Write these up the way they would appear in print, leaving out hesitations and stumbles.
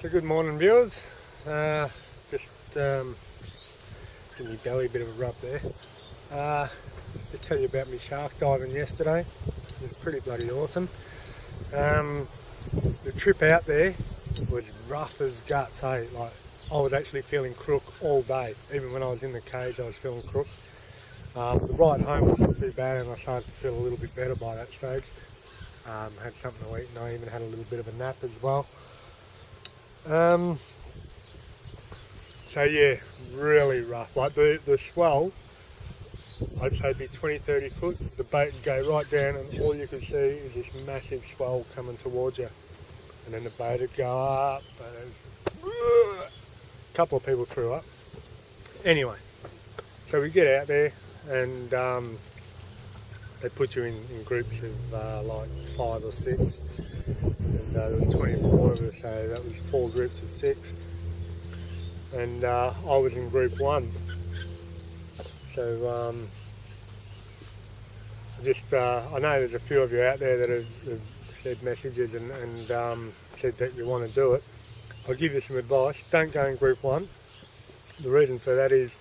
So good morning, viewers. Just give my belly a bit of a rub there. To tell you about my shark diving yesterday. It was pretty bloody awesome. The trip out there was rough as guts, hey. Like, I was actually feeling crook all day. Even when I was in the cage, I was feeling crook. The ride home wasn't too bad, and I started to feel a little bit better by that stage. Had something to eat, and I even had a little bit of a nap as well. So yeah, really rough. Like the swell, I'd say be 20-30 foot. The boat would go right down, and all you could see is this massive swell coming towards you. And then the boat would go up, and a couple of people threw up. Anyway, so we get out there, and they put you in groups of like 5 or 6, and there was 24 of us, so that was 4 groups of 6, and I was in group 1. So I know there's a few of you out there that have said messages and said that you want to do it. I'll give you some advice. Don't go in group 1. The reason for that is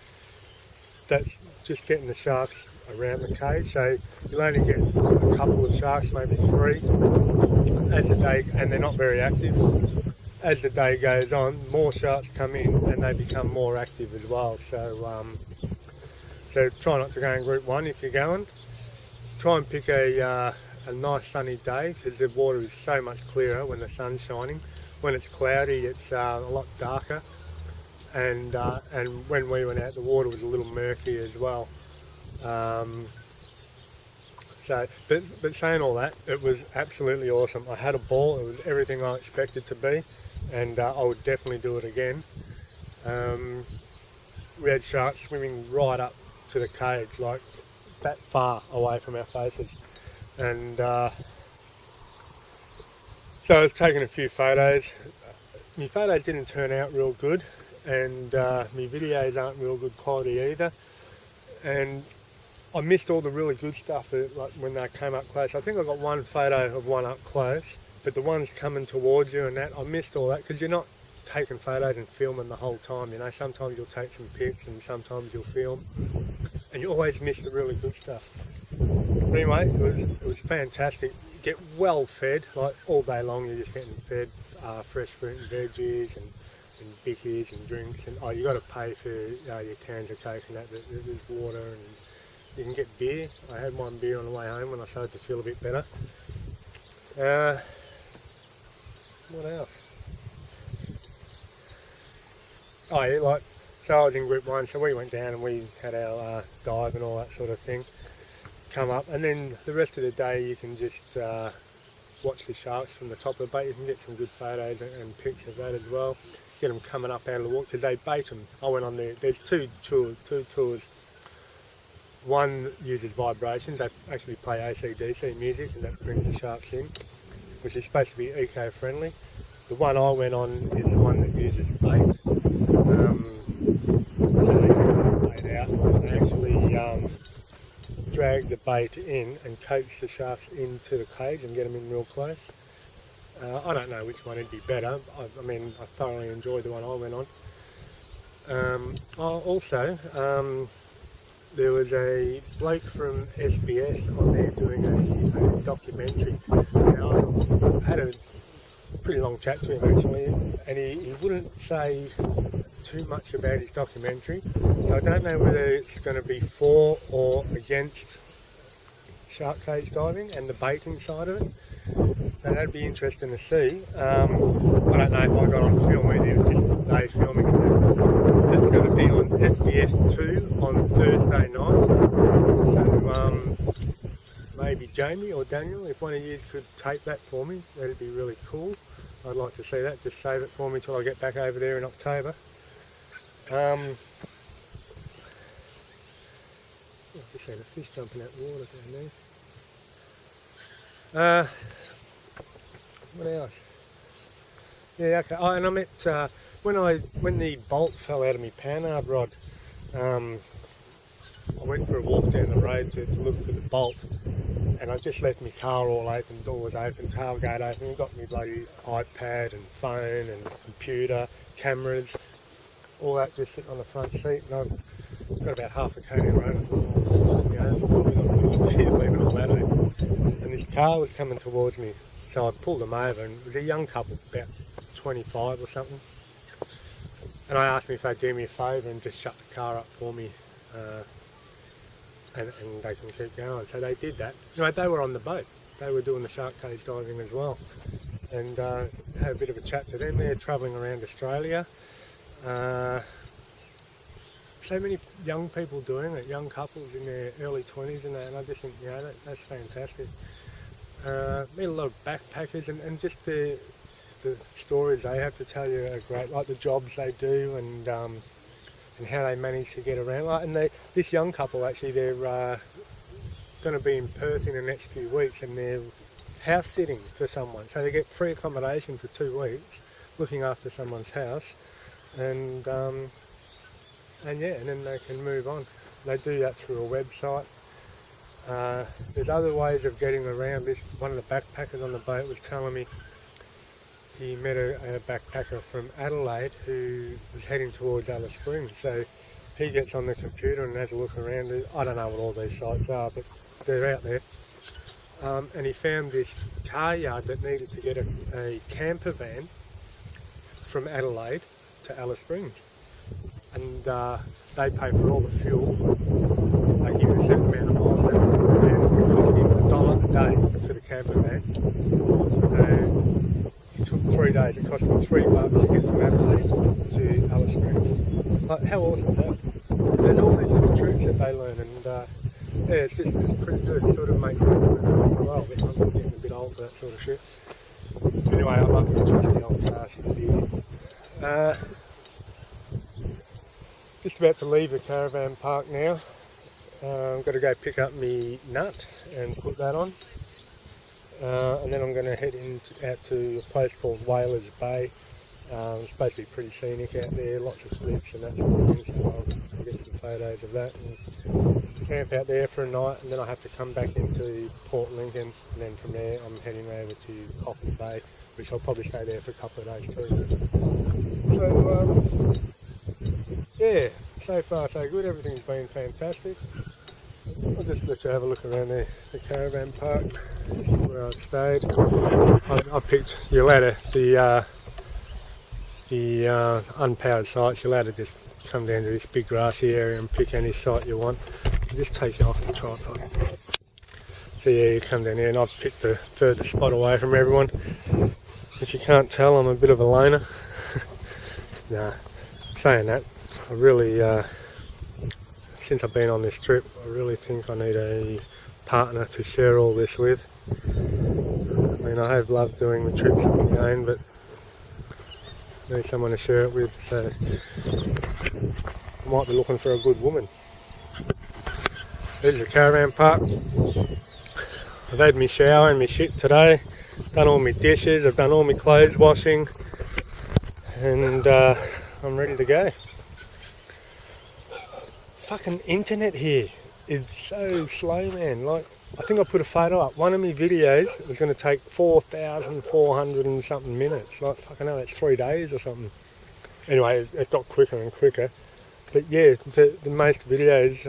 that's just getting the sharks around the cage, so you'll only get a couple of sharks, maybe 3 as the day, and they're not very active. As the day goes on, more sharks come in and they become more active as well. So so try not to go in group 1 if you're going. Try and pick a nice sunny day, because the water is so much clearer when the sun's shining. When it's cloudy, it's a lot darker, and when we went out, the water was a little murky as well. But saying all that, it was absolutely awesome. I had a ball. It was everything I expected to be, and I would definitely do it again. We had sharks swimming right up to the cage, like that far away from our faces, and so I was taking a few photos. My photos didn't turn out real good, and my videos aren't real good quality either, and I missed all the really good stuff like when they came up close. I think I got one photo of one up close, but the ones coming towards you and that, I missed all that, because you're not taking photos and filming the whole time, you know. Sometimes you'll take some pics and sometimes you'll film, and you always miss the really good stuff. But anyway, it was fantastic. You get well fed, like all day long you're just getting fed fresh fruit and veggies and bickies and drinks, and you got to pay for your cans of Coke and that. There's water, and you can get beer. I had one beer on the way home when I started to feel a bit better. What else? Oh yeah, so I was in group 1, so we went down and we had our dive and all that sort of thing. Come up, and then the rest of the day you can just watch the sharks from the top of the boat. You can get some good photos and pics of that as well. Get them coming up out of the water, because they bait them. I went on there. There's two tours. One uses vibrations. They actually play AC/DC music, and that brings the sharks in, which is supposed to be eco-friendly. The one I went on is the one that uses bait. So they get the bait out and they actually drag the bait in and coax the sharks into the cage and get them in real close. I don't know which one would be better. I mean, I thoroughly enjoyed the one I went on. Also, there was a bloke from SBS on there doing a documentary. Now, I had a pretty long chat to him actually, and he wouldn't say too much about his documentary, so I don't know whether it's going to be for or against shark cage diving and the baiting side of it. So that'd be interesting to see. I don't know if I got on film either. It was just they filming it. That's going to be on SBS 2 on Thursday night. So maybe Jamie or Daniel, if one of you could tape that for me, that'd be really cool. I'd like to see that. Just save it for me till I get back over there in October. I've just seen a fish jumping out the water down there. What else? Yeah, okay. Oh, and I met when the bolt fell out of my panhard rod. I went for a walk down the road to look for the bolt, and I just left my car all open, doors open, tailgate open, and got my bloody iPad and phone and computer, cameras, all that just sitting on the front seat, and I've got about half a K to run. You know, it's probably not a good idea leaving all that open. And this car was coming towards me, so I pulled them over, and it was a young couple, about 25 or something. And I asked them if they'd do me a favour and just shut the car up for me, and they can keep going. So they did that. You know, they were on the boat. They were doing the shark cage diving as well. And had a bit of a chat to them. They're travelling around Australia. So many young people doing it, young couples in their early 20s and that, and I just think, you know, that's fantastic. Meet a lot of backpackers, and just the stories they have to tell you are great, like the jobs they do and how they manage to get around. Like, and this young couple actually, they're going to be in Perth in the next few weeks, and they're house sitting for someone, so they get free accommodation for 2 weeks, looking after someone's house, and yeah, and then they can move on. They do that through a website. There's other ways of getting around. One of the backpackers on the boat was telling me he met a backpacker from Adelaide who was heading towards Alice Springs. So he gets on the computer and has a look around. I don't know what all these sites are, but they're out there. And he found this car yard that needed to get a camper van from Adelaide to Alice Springs. And they pay for all the fuel. They give you a certain amount of miles, and it cost him $1 a day for the camper van. So it took 3 days. It cost him $3 to get from Adelaide to Alice Springs. Like, how awesome is that? There's all these little tricks that they learn, and yeah, it's pretty good. It sort of makes me well, I'm getting a bit old for that sort of shit. Anyway, I love the trusty old car. She's a beauty. Just about to leave the caravan park now. I've got to go pick up my nut and put that on. And then I'm going to head out to a place called Whalers Bay. It's supposed to be pretty scenic out there, lots of cliffs and that sort of thing, so I'll get some photos of that and camp out there for a night, and then I'll have to come back into Port Lincoln, and then from there I'm heading over to Coffin Bay, which I'll probably stay there for a couple of days too. So yeah, so far so good, everything's been fantastic. I'll just let you have a look around the caravan park where I've stayed. I picked, you're allowed to, the unpowered sites, you're allowed to just come down to this big grassy area and pick any site you want. You just take it off the tripod. So yeah, you come down here, and I've picked the furthest spot away from everyone. If you can't tell, I'm a bit of a loner. Nah, saying that, I really, since I've been on this trip, I really think I need a partner to share all this with. I mean, I have loved doing the trips on my own, but I need someone to share it with, so I might be looking for a good woman. There's the caravan park. I've had my shower and my shit today, done all my dishes, I've done all my clothes washing, and I'm ready to go. Fucking internet here is so slow, man. Like, I think I put a photo up. One of my videos was going to take 4,400 and something minutes. Like, fucking hell, that's 3 days or something. Anyway, it got quicker and quicker. But yeah, the most videos,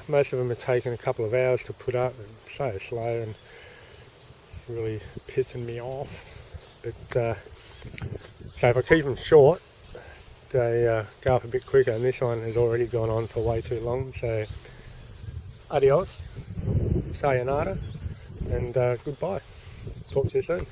most of them are taking a couple of hours to put up, and so slow and really pissing me off. But so if I keep them short, they go up a bit quicker, and this one has already gone on for way too long. So adios, sayonara, and goodbye. Talk to you soon.